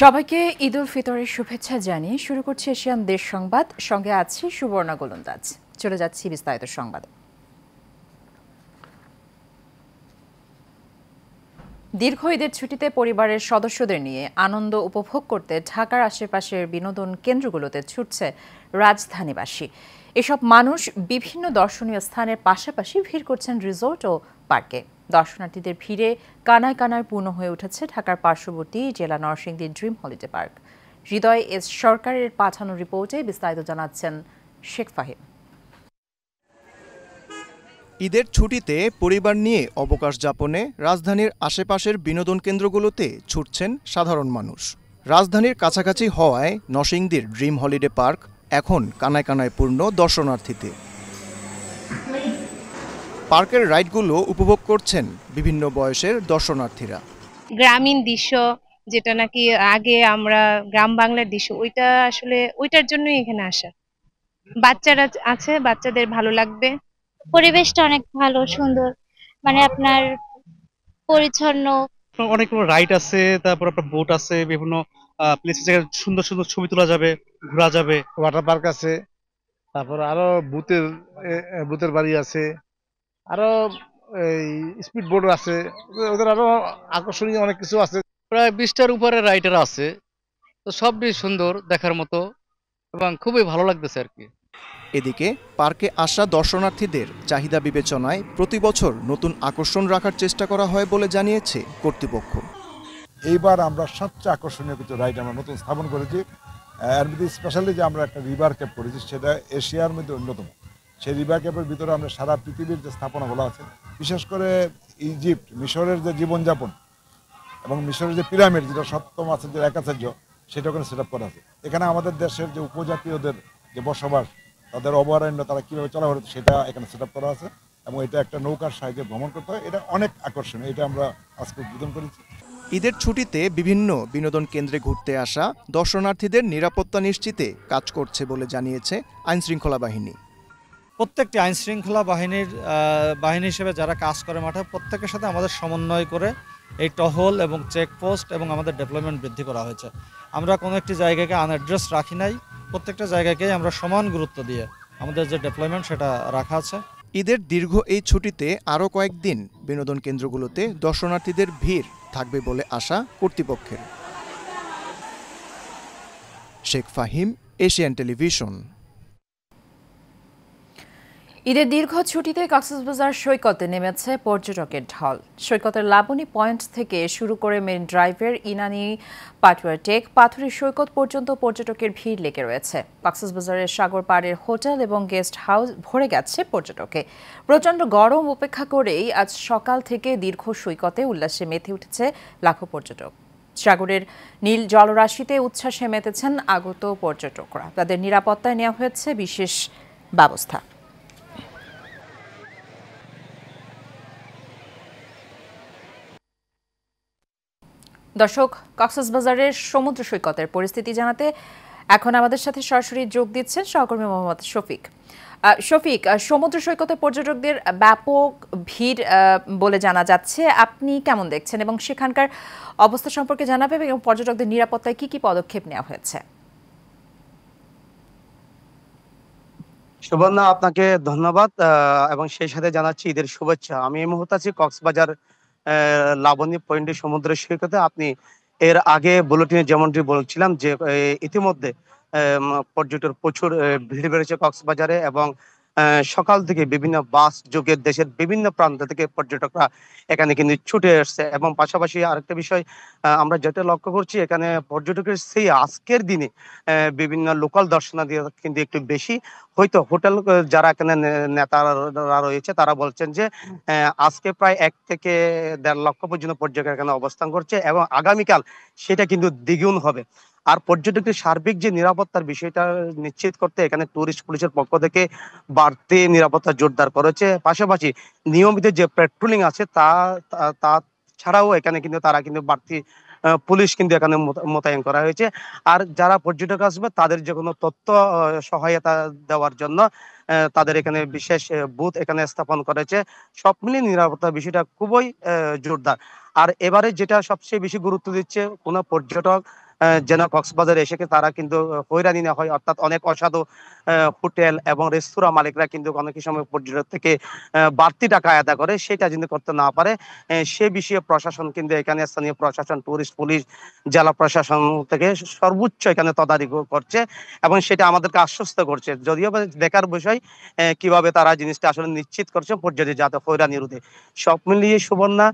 সবাইকে ঈদ উল ফিতরের শুভেচ্ছা জানিয়ে শুরু করছি এশিয়ান দেশ সংবাদ। সঙ্গে আছি সুবর্ণা গোলন্দাজ। চলে যাচ্ছি বিস্তারিত সংবাদে। দীর্ঘ ঈদের ছুটিতে পরিবারের সদস্যদের নিয়ে আনন্দ উপভোগ করতে ঢাকার আশেপাশের বিনোদন কেন্দ্রগুলোতে ছুটছে রাজধানীবাসী। এসব মানুষ বিভিন্ন দর্শনীয় স্থানের পাশাপাশি ভিড় করছেন রিসোর্ট ও পার্কে। দর্শনার্থীদের ভিড়ে কানায় কানায় পূর্ণ হয়ে উঠেছে ঢাকার পার্শ্ববর্তী জেলা নরসিংদীর ড্রিম হলিডে পার্ক। হৃদয় এস সরকারের পাঠানো রিপোর্টে বিস্তারিত জানাচ্ছেন শেখ ফাহিম। ঈদের ছুটিতে পরিবার নিয়ে অবকাশ যাপনে রাজধানীর আশেপাশের বিনোদন কেন্দ্রগুলোতে ছুটছেন সাধারণ মানুষ। রাজধানীর কাছাকাছি হওয়ায় নরসিংদীর ড্রিম হলিডে পার্ক এখন কানায় কানায় পূর্ণ দর্শনার্থীতে। পার্কের রাইডগুলো উপভোগ করছেন বিভিন্ন বয়সের দর্শনার্থীরা। গ্রামীণ দৃশ্য, যেটা নাকি আগে আমরা গ্রাম বাংলার দৃশ্য, ওইটা আসলে ওইটার জন্যই এখানে আসা। বাচ্চারা আছে, বাচ্চাদের ভালো লাগবে। পরিবেশটা অনেক ভালো, সুন্দর, মানে আপনার পরিচ্ছন্ন। অনেকগুলো রাইড আছে, তারপর আপনার বোট আছে, বিভিন্ন প্লেসে জায়গায় সুন্দর সুন্দর ছবি তোলা যাবে, ঘোরা যাবে। ওয়াটার পার্ক আছে, তারপর আরো ভূতের বাড়ি আছে, আরো এই স্পিড বোট আছে, ওদের আরো আকর্ষণীয় অনেক কিছু আছে। প্রায় 20টার উপরে রাইডার আছে, তো সবই সুন্দর দেখার মতো এবং খুবই ভালো লাগতেছে আর কি। এদিকে পার্কে আসা দর্শনার্থীদের চাহিদা বিবেচনায় প্রতি বছর নতুন আকর্ষণ রাখার চেষ্টা করা হয় বলে জানিয়েছে কর্তৃপক্ষ। এইবার আমরা সবচেয়ে আকর্ষণীয় কিছু রাইড আমরা নতুন স্থাপন করেছি। এর মধ্যে স্পেশালি যে আমরা একটা রিভার ক্যাপ করেছি, সেটা এশিয়ার মধ্যে অন্যতম। সেই রিভার ক্যাপের ভিতরে আমরা সারা পৃথিবীর যে স্থাপনাগুলো আছে, বিশেষ করে ইজিপ্ট, মিশরের যে জীবনযাপন এবং মিশরের যে পিরামিড, যেটা সপ্তম আছে যে একাচার্য, সেটা ওখানে সেট আপ করা আছে। এখানে আমাদের দেশের যে উপজাতীয়দের যে বসবাস, তাদের অভয়ারণ্য, তারা কীভাবে চলাফেরা, সেটা এখানে সেট আপ করা আছে এবং এটা একটা নৌকার সাহায্যে ভ্রমণ করতে হয়। এটা অনেক আকর্ষণীয়, এটা আমরা আজকে উদ্বোধন করেছি। ঈদের ছুটিতে বিভিন্ন বিনোদন কেন্দ্রে ঘুরতে আসা দর্শনার্থীদের নিরাপত্তা নিশ্চিতে কাজ করছে বলে জানিয়েছে আইনশৃঙ্খলা বাহিনী। প্রত্যেকটি আইনশৃঙ্খলা বাহিনী হিসেবে যারা কাজ করে মাঠে, প্রত্যেকের সাথে আমাদের সমন্বয় করে এই টহল এবং চেকপোস্ট এবং আমাদের ডেভেলপমেন্ট বৃদ্ধি করা হয়েছে। আমরা কোনো একটি জায়গাকে আনঅ্যাড্রেস রাখি নাই, প্রত্যেকটা জায়গাকেই আমরা সমান গুরুত্ব দিয়ে আমাদের যে ডেভেলপমেন্ট সেটা রাখা আছে। ঈদের দীর্ঘ এই ছুটিতে আরও কয়েকদিন বিনোদন কেন্দ্রগুলোতে দর্শনার্থীদের ভিড় থাকবে বলে আশা কর্তৃপক্ষের। Sheikh Fahim, Asian television. ঈদের দীর্ঘ ছুটিতে কক্সবাজার সৈকতে নেমেছে পর্যটকের ঢল। সৈকতের লাবণী পয়েন্ট থেকে শুরু করে মেরিন ড্রাইভের ইনানি, পাটুয়া টেক, পাথুরে সৈকত পর্যন্ত পর্যটকের ভিড় লেগে রয়েছে। কক্সবাজারের সাগর পাড়ের হোটেল এবং গেস্ট হাউস ভরে গেছে পর্যটকে। প্রচণ্ড গরম উপেক্ষা করেই আজ সকাল থেকে দীর্ঘ সৈকতে উল্লাসে মেতে উঠেছে লাখো পর্যটক। সাগরের নীল জলরাশিতে উচ্ছ্বাসে মেতেছেন আগত পর্যটকরা। তাদের নিরাপত্তায় নেওয়া হয়েছে বিশেষ ব্যবস্থা। দর্শক, কক্সবাজারের সমুদ্র সৈকতের পরিস্থিতি জানাতে এখন আমাদের সাথে সরাসরি যোগ দিচ্ছেন সহকর্মী মোহাম্মদ শফিক। শফিক, সমুদ্র সৈকতে পর্যটকদের ব্যাপক ভিড় বলে জানা যাচ্ছে, আপনি কেমন দেখছেন এবং সেখানকার অবস্থা সম্পর্কে জানাবেন এবং পর্যটকদের নিরাপত্তায় কি কি পদক্ষেপ নেওয়া হয়েছে? সুবর্ণা, আপনাকে ধন্যবাদ এবং সেই সাথে জানাচ্ছি ঈদের শুভেচ্ছা। আমি এই মুহূর্তে আছি কক্সবাজার লাবণী পয়েন্টে সমুদ্রের সৈকতে। আপনি এর আগে বুলেটিনে যেমনটি বলছিলাম যে ইতিমধ্যে পর্যটক প্রচুর ভিড় বেড়েছে কক্সবাজারে এবং সকাল থেকে বিভিন্ন বাস যোগে দেশের বিভিন্ন প্রান্ত থেকে পর্যটকরা এখানে কিন্তু ছুটে আসছে। এবং পাশাপাশি আরেকটা বিষয় আমরা যেটা লক্ষ্য করছি, এখানে পর্যটকের সেই আজকের দিনে বিভিন্ন লোকাল দর্শনার্থী কিন্তু একটু বেশি। হয়তো হোটেল যারা এখানে নেতারা রয়েছে তারা বলছেন যে আজকে প্রায় 1 থেকে 1.5 লক্ষ পর্যন্ত পর্যটক এখানে অবস্থান করছে এবং আগামীকাল সেটা কিন্তু দ্বিগুণ হবে। আর পর্যটকদের সার্বিক যে নিরাপত্তার বিষয়টা নিশ্চিত করতে এখানে টুরিস্ট পুলিশের পক্ষ থেকে বাড়তি নিরাপত্তা জোরদার করেছে। পাশাপাশি নিয়মিত যে পেট্রোলিং আছে তা তা ছাড়াও এখানে কিন্তু তারা কিন্তু বাড়তি পুলিশ কিন্তু এখানে মোতায়েন করা হয়েছে। আর যারা পর্যটক আসবে তাদের যে কোনো তথ্য সহায়তা দেওয়ার জন্য তাদের এখানে বিশেষ বুথ এখানে স্থাপন করেছে। সব মিলিয়ে নিরাপত্তার বিষয়টা খুবই জোরদার। আর এবারে যেটা সবচেয়ে বেশি গুরুত্ব দিচ্ছে, কোনো পর্যটক যেন কক্সবাজারে এসে তারা কিন্তু হয়রানি না হয়, অর্থাৎ অনেক অসাধু হোটেল এবং রেস্তোরাঁ মালিকরা কিন্তু অনেক সময় পর্যটক থেকে বাড়তি টাকা আদা করে, সেটা যদি করতে না পারে সে বিষয়ে প্রশাসন কিন্তু এখানে স্থানীয় প্রশাসন, টুরিস্ট পুলিশ, জেলা প্রশাসন থেকে সর্বোচ্চ এখানে তদারকি করছে এবং সেটা আমাদেরকে আশ্বস্ত করছে। যদিও দেখার বিষয় কিভাবে তারা জিনিসটা আসলে নিশ্চিত করছে পর্যটক যাতে হয়রানি রোধে। সব মিলিয়ে সুবর্ণা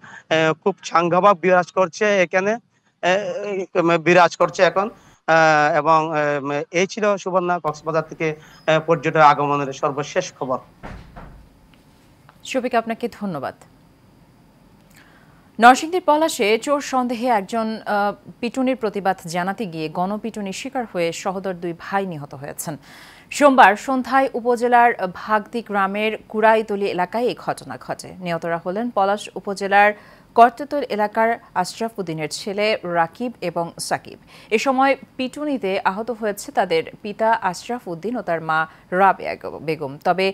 খুব সাংঘাতিক বিরাজ করছে এখানে, বিরাজ করছে এখন। এবং এই ছিল সুবর্ণা কক্সবাজার থেকে পর্যটক আগমনের সর্বশেষ খবর। শফিক, আপনাকে ধন্যবাদ। নরসিংদীর পলাশে চোর সন্দেহে একজন পিটুনির প্রতিবাদ জানাতে গিয়ে গণপিটুনির শিকার হয়ে সহোদর 2 ভাই নিহত হয়েছেন। সোমবার সন্ধ্যায় উপজেলার ভাগদি গ্রামের কুড়াইতলি এলাকায় এই ঘটনা ঘটে। নিহতরা হলেন পলাশ উপজেলার কর্ততল এলাকার আশরাফ উদ্দিনের ছেলে রাকিব এবং সাকিব। এ সময় পিটুনিতে আহত হয়েছে তাদের পিতা আশরাফ উদ্দিন ও তার মা রাবেয়া বেগম। তবে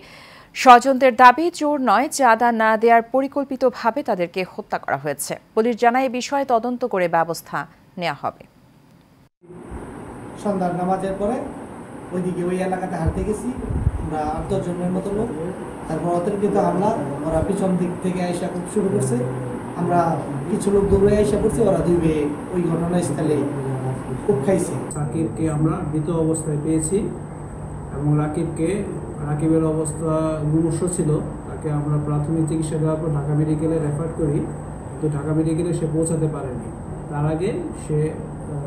স্বজনদের দাবি চোর নয়, চাঁদা না দেওয়ার পরিকল্পিতভাবে তাদেরকে হত্যা করা হয়েছে। পুলিশ জানায় এই বিষয়ে তদন্ত করে ব্যবস্থা নেওয়া হবে। সন্ধ্যার নামাজের পরে ওইদিকে ওই এলাকাতে হাঁটতে গেছি আমরা 8-10 জনের মতো লোক। তারপর অতর্কিত হামলা, ওরা পিছন দিক থেকে আইসা খুব শুরু করছে। আমরা কিছু লোক দৌড়ে আইসা পড়ছি, ওরা 2 ভাই ওই ঘটনাস্থলে খুব খাইছে। সাকিবকে আমরা মৃত অবস্থায় পেয়েছি এবং রাকিবের অবস্থা মুমূর্ষু ছিল। তাকে আমরা প্রাথমিক চিকিৎসা দেওয়ার পর ঢাকা মেডিকেলে রেফার করি, কিন্তু ঢাকা মেডিকেলে সে পৌঁছাতে পারেনি। তার আগে সে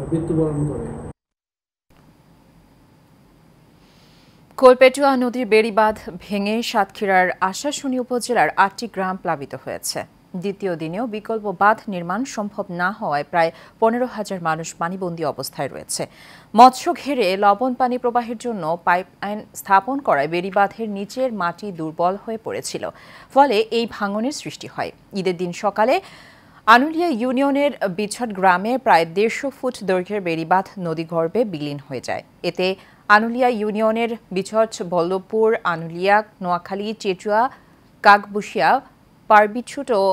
মৃত্যুবরণ করে। কোলপেটুয়া নদীর বেড়িবাঁধ ভেঙে সাতক্ষীরার আশাশুনি উপজেলার 8টি গ্রাম প্লাবিত হয়েছে। দ্বিতীয় দিনেও বিকল্প বাঁধ নির্মাণ সম্ভব না হওয়ায় প্রায় 15,000 মানুষ পানিবন্দী অবস্থায় রয়েছে। মৎস্য ঘেরে লবণ পানি প্রবাহের জন্য পাইপলাইন স্থাপন করায় বেড়িবাঁধের নিচের মাটি দুর্বল হয়ে পড়েছিল, ফলে এই ভাঙনের সৃষ্টি হয়। ঈদের দিন সকালে আনুলিয়া ইউনিয়নের বিছট গ্রামে প্রায় 150 ফুট দৈর্ঘ্যের বেড়িবাঁধ নদীগর্ভে বিলীন হয়ে যায়। এতে আনুলিয়া ইউনিয়নের বিছট, বল্লভপুর, আনুলিয়া, নোয়াখালী, চেচুয়া, কাকবুশিয়া, পারবিছুট ও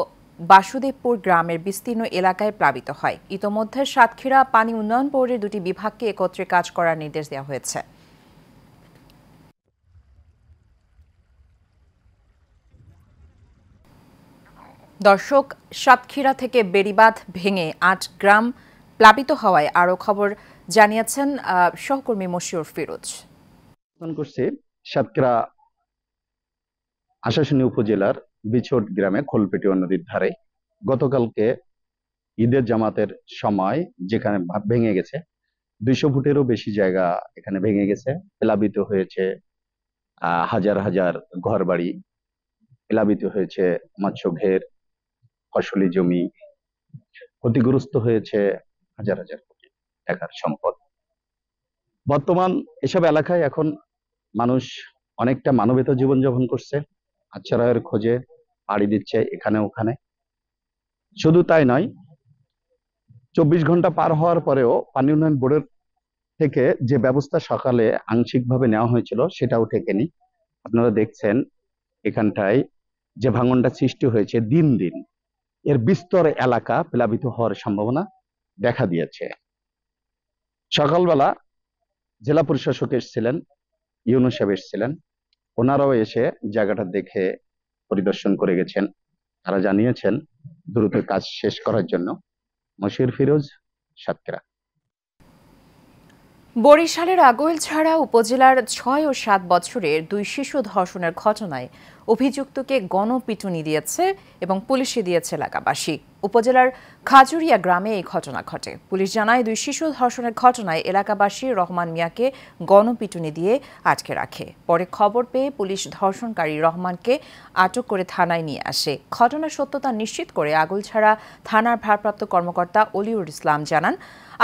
বাসুদেবপুর গ্রামের বিস্তীর্ণ এলাকায় প্লাবিত হয়। ইতোমধ্যে সাতক্ষীরা পানি উন্নয়ন বোর্ডের 2টি বিভাগকে একত্রে কাজ করার নির্দেশ দেওয়া হয়েছে। দর্শক, সাতক্ষীরা থেকে বেড়িবাঁধ ভেঙে 8 গ্রাম প্লাবিত হওয়ায় আরও খবর জানিয়েছেন সহকর্মী মশিউর ফিরোজ। করছে সাতক্ষীরা আশাশুনি উপজেলার বিছট গ্রামে খোলপেটুয়া নদীর ধারে গতকালকে ঈদের জামাতের সময় যেখানে ভেঙে গেছে, 200 ফুটেরও বেশি জায়গা এখানে ভেঙে গেছে। প্লাবিত হয়েছে হাজার হাজার ঘর বাড়ি, প্লাবিত হয়েছে মৎস্য ঘের, ফসলি জমি, ক্ষতিগ্রস্ত হয়েছে হাজার হাজার কোটি টাকার সম্পদ। বর্তমান এসব এলাকায় এখন মানুষ অনেকটা মানবেতর জীবনযাপন করছে, আশ্রয়ের খোঁজে পাড়ি দিচ্ছে এখানে ওখানে। শুধু তাই নয়, 24 ঘন্টা পার হওয়ার পরেও পানি উন্নয়ন বোর্ডের থেকে যে ব্যবস্থা সকালে আংশিকভাবে নেওয়া হয়েছিল সেটাও ঠেকেনি। আপনারা দেখছেন এখানটায় যে ভাঙনটা সৃষ্টি হয়েছে, দিন দিন এর বিস্তর এলাকা প্লাবিত হওয়ার সম্ভাবনা দেখা দিয়েছে। সকালবেলা জেলা প্রশাসক এসেছিলেন, ইউনূস সাহেব এসেছিলেন, ওনারাও এসে জায়গাটা দেখে পরিদর্শন করে গেছেন। তারা জানিয়েছেন দ্রুত কাজ শেষ করার জন্য। মশিউর ফিরোজ, সাতক্ষীরা। বরিশালের আগৈলঝাড়া উপজেলার 6 ও 7 বছরের 2 শিশু ধর্ষণের ঘটনায় অভিযুক্তকে গণপিটুনি দিয়েছে এবং পুলিশে দিয়েছে এলাকাবাসী। উপজেলার খাজুরিয়া গ্রামে এই ঘটনা ঘটে। পুলিশ জানায় 2 শিশু ধর্ষণের ঘটনায় এলাকাবাসী রহমান মিয়াকে গণপিটুনি দিয়ে আটকে রাখে। পরে খবর পেয়ে পুলিশ ধর্ষণকারী রহমানকে আটক করে থানায় নিয়ে আসে। ঘটনার সত্যতা নিশ্চিত করে আগৈলঝাড়া থানার ভারপ্রাপ্ত কর্মকর্তা অলিউর ইসলাম জানান,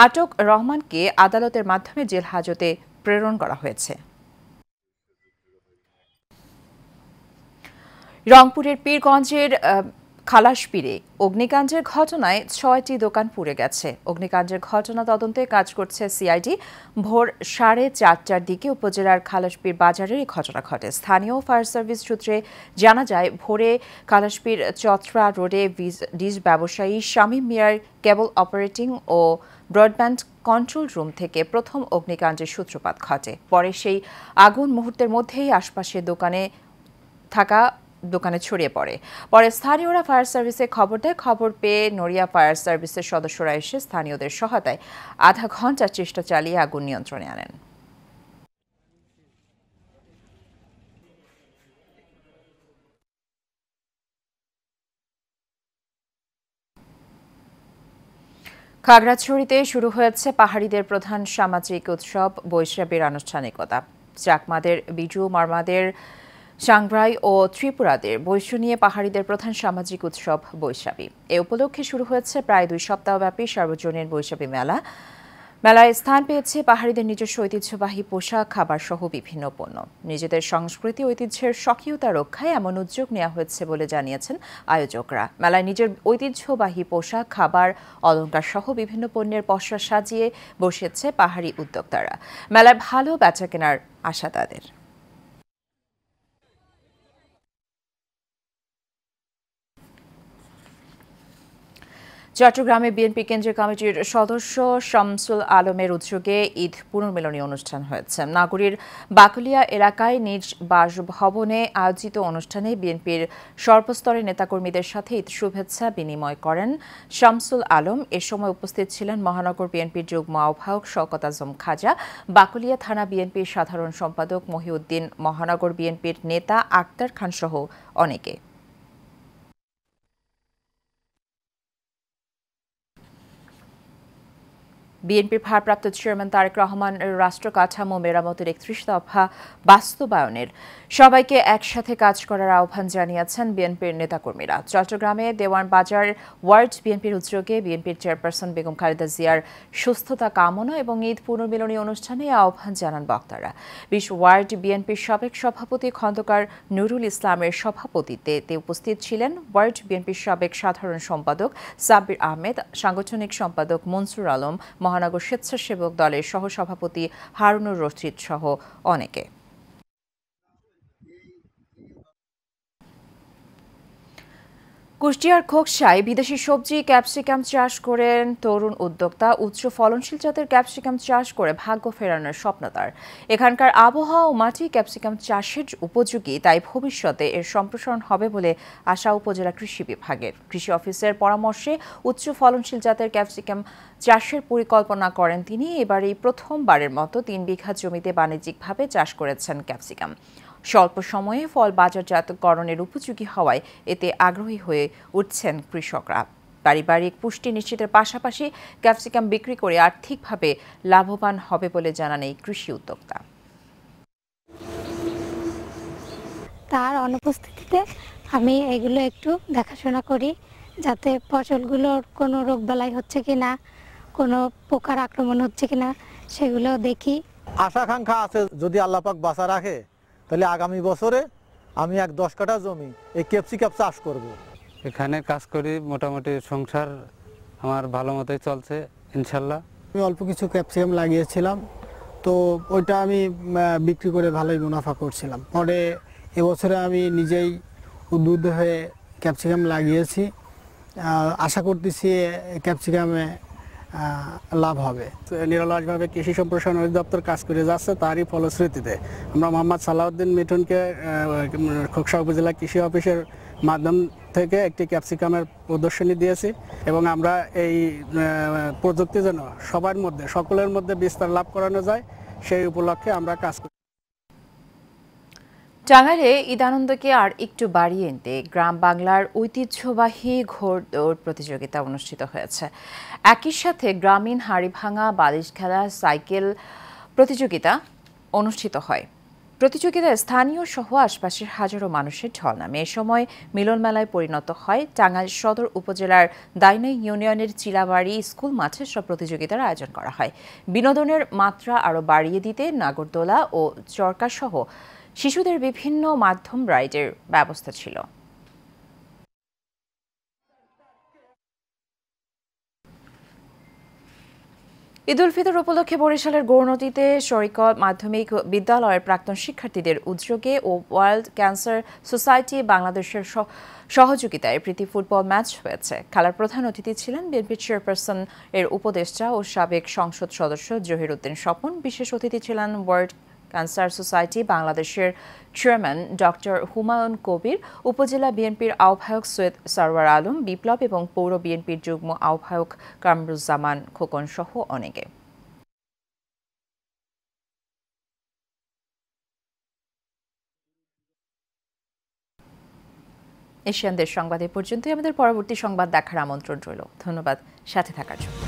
আটক রহমানকে আদালতের মাধ্যমে জেল হাজতে প্রেরণ করা হয়েছে। রংপুরের পীরগঞ্জের খালাসপীরে অগ্নিকাণ্ডের ঘটনায় 6টি দোকান পুড়ে গেছে। অগ্নিকাণ্ডের ঘটনা তদন্তে কাজ করছে সিআইডি। ভোর 4:30টার দিকে উপজেলার খালাসপীর বাজারের এই ঘটনা ঘটে। স্থানীয় ফায়ার সার্ভিস সূত্রে জানা যায়, ভোরে খালাসপীর চত্রা রোডে ডিশ ব্যবসায়ী শামীম মিয়ার কেবল অপারেটিং ও ব্রডব্যান্ড কন্ট্রোল রুম থেকে প্রথম অগ্নিকাণ্ডের সূত্রপাত ঘটে। পরে সেই আগুন মুহূর্তের মধ্যেই আশপাশের দোকানে ছড়িয়ে পড়ে। পরে স্থানীয়রা ফায়ার সার্ভিসে খবর দেয়। খবর পেয়ে নড়িয়া ফায়ার সার্ভিসের সদস্যরা এসে স্থানীয়দের সহায়তায় আধা ঘন্টা চেষ্টা চালিয়ে আগুন নিয়ন্ত্রণে আনেন। খাগড়াছড়িতে শুরু হয়েছে পাহাড়িদের প্রধান সামাজিক উৎসব বৈশাখীর আনুষ্ঠানিকতা। চাকমাদের, বিজু, মারমাদের, সাংগ্রাই ও ত্রিপুরাদের বৈশ্য নিয়ে পাহাড়িদের প্রধান সামাজিক উৎসব বৈশাখী। এ উপলক্ষে শুরু হয়েছে প্রায় 2 সপ্তাহব্যাপী সার্বজনীন বৈশাখী মেলা। মেলায় স্থান পেয়েছে পাহাড়িদের নিজস্ব ঐতিহ্যবাহী পোশাক, খাবার সহ বিভিন্ন পণ্য। নিজেদের সংস্কৃতি ঐতিহ্যের স্বকীয়তা রক্ষায় এমন উদ্যোগ নেওয়া হয়েছে বলে জানিয়েছেন আয়োজকরা। মেলায় নিজের ঐতিহ্যবাহী পোশাক, খাবার, অলংকার সহ বিভিন্ন পণ্যের পসরা সাজিয়ে বসেছে পাহাড়ি উদ্যোক্তারা। মেলায় ভালো বেচাকেনার আশা তাদের। চট্টগ্রামে বিএনপি কেন্দ্রীয় কমিটির সদস্য শামসুল আলমের উদ্যোগে ঈদ পুনর্মিলনী অনুষ্ঠান হয়েছে। নাগরীর বাকলিয়া এলাকায় নিজ বাসভবনে আয়োজিত অনুষ্ঠানে বিএনপির সর্বস্তরের নেতাকর্মীদের সাথে ঈদ শুভেচ্ছা বিনিময় করেন শামসুল আলম। এ সময় উপস্থিত ছিলেন মহানগর বিএনপির যুগ্ম আহ্বায়ক শওকত আজম খাজা, বাকলিয়া থানা বিএনপির সাধারণ সম্পাদক মহিউদ্দিন, মহানগর বিএনপির নেতা আক্তার খান সহ অনেকে। বিএনপির ভারপ্রাপ্ত চেয়ারম্যান তারেক রহমান রাষ্ট্র কাঠামো মেরামতের 31 দফা বাস্তবায়নের সবাইকে একসাথে কাজ করার আহ্বান জানিয়েছেন বিএনপির নেতাকর্মীরা। চট্টগ্রামে দেওয়ান বাজার ওয়ার্ড বিএনপির উদ্যোগে বিএনপির চেয়ারপারসন বেগম খালেদা জিয়ার সুস্থতা কামনা এবং ঈদ পুনর্মিলনী অনুষ্ঠানে আহ্বান জানান বক্তারা। 20 ওয়ার্ড বিএনপির সাবেক সভাপতি খন্দকার নুরুল ইসলামের সভাপতিত্বে উপস্থিত ছিলেন ওয়ার্ড বিএনপির সাবেক সাধারণ সম্পাদক সাব্বির আহমেদ, সাংগঠনিক সম্পাদক মনসুর আলম, মহানগর স্বেচ্ছাসেবক দলের সহসভাপতি হারুনুর রশিদ সহ অনেকে। কুষ্টিয়ার খোকসায় বিদেশি সবজি ক্যাপসিকাম চাষ করেন তরুণ উদ্যোক্তা। উচ্চ ফলনশীল জাতের ক্যাপসিকাম চাষ করে ভাগ্য ফেরানোর স্বপ্ন তার। এখানকার আবহাওয়া ও মাটি ক্যাপসিকাম চাষের উপযোগী, তাই ভবিষ্যতে এর সম্প্রসারণ হবে বলে আশা উপজেলা কৃষি বিভাগের। কৃষি অফিসের পরামর্শে উচ্চ ফলনশীল জাতের ক্যাপসিকাম চাষের পরিকল্পনা করেন তিনি। এবারেই প্রথমবারের মতো 3 বিঘা জমিতে বাণিজ্যিকভাবে চাষ করেছেন ক্যাপসিকাম। স্বল্প সময়ে ফল বাজারজাতকরণের উপযোগী হওয়ায় এতে আগ্রহী হয়ে উঠছেন কৃষকরা। পারিবারিক পুষ্টি নিশ্চিতের পাশাপাশি ক্যাপসিকাম বিক্রি করে আর্থিকভাবে লাভবান হবে বলে জানান এই কৃষি উদ্যোক্তা। তার অনুপস্থিতিতে আমি এগুলো একটু দেখাশোনা করি, যাতে ফসলগুলোর কোনো রোগবালাই হচ্ছে কিনা, কোনো পোকার আক্রমণ হচ্ছে কিনা সেগুলো দেখি। আশা আকাঙ্ক্ষা আছে, যদি আল্লাহ পাক বাঁচা রাখে তাহলে আগামী বছরে আমি 10 কাঠা জমি এই ক্যাপসিকাম চাষ করব। এখানে কাজ করি, মোটামুটি সংসার আমার ভালো মতোই চলছে ইনশাল্লাহ। আমি অল্প কিছু ক্যাপসিকাম লাগিয়েছিলাম, তো ওইটা আমি বিক্রি করে ভালোই মুনাফা করছিলাম। পরে এবছরে আমি নিজেই উদ্বুদ্ধ হয়ে ক্যাপসিকাম লাগিয়েছি, আশা করতেছি ক্যাপসিকামে লাভ হবে। নিরলসভাবে কৃষি সম্প্রসারণ অধিদপ্তর কাজ করে যাচ্ছে, তারই ফলশ্রুতিতে আমরা মোহাম্মদ সালাউদ্দিন মিঠুনকে খোকসা উপজেলা কৃষি অফিসের মাধ্যম থেকে একটি ক্যাপসিকামের প্রদর্শনী দিয়েছি এবং আমরা এই প্রযুক্তি যেন সবার মধ্যে, সকলের মধ্যে বিস্তার লাভ করানো যায় সেই উপলক্ষে আমরা কাজ করি। টাঙ্গাইলে ঈদ আনন্দকে আর একটু বাড়িয়ে আনতে গ্রাম বাংলার ঐতিহ্যবাহী ঘোড়দৌড় প্রতিযোগিতা অনুষ্ঠিত হয়েছে। একই সাথে গ্রামীণ হাড়িভাঙা, বালিশ খেলা, সাইকেল প্রতিযোগিতা অনুষ্ঠিত হয়। প্রতিযোগিতায় স্থানীয় সহ আশপাশের হাজারো মানুষের ঢল নামে। এ সময় মিলন মেলায় পরিণত হয়। টাঙ্গাইল সদর উপজেলার দাইনাই ইউনিয়নের চিলাবাড়ি স্কুল মাঠে সব প্রতিযোগিতার আয়োজন করা হয়। বিনোদনের মাত্রা আরও বাড়িয়ে দিতে নাগরদোলা ও চরকা সহ শিশুদের বিভিন্ন মাধ্যম রাইডের ব্যবস্থা ছিল। ঈদ উল ফিতর উপলক্ষে বরিশালের গৌরনদীতে সৈকত মাধ্যমিক বিদ্যালয়ের প্রাক্তন শিক্ষার্থীদের উদ্যোগে ও ওয়ার্ল্ড ক্যান্সার সোসাইটি বাংলাদেশের সহযোগিতায় প্রীতি ফুটবল ম্যাচ হয়েছে। খেলার প্রধান অতিথি ছিলেন বিএনপি চেয়ারপারসন এর উপদেষ্টা ও সাবেক সংসদ সদস্য জহির উদ্দিন স্বপন। বিশেষ অতিথি ছিলেন ওয়ার্ল্ড ক্যান্সার সোসাইটি বাংলাদেশের চেয়ারম্যান ডক্টর হুমায়ুন কবির, উপজেলা বিএনপির আহ্বায়ক সৈয়দ সরওয়ার আলম বিপ্লব এবং পৌর বিএনপির যুগ্ম আহ্বায়ক কামরুজ্জামান খোকন সহ অনেকে। এশিয়ান দেশ সংবাদ এ পর্যন্তই। আমাদের পরবর্তী সংবাদ দেখার আমন্ত্রণ রইল। ধন্যবাদ সাথে থাকার জন্য।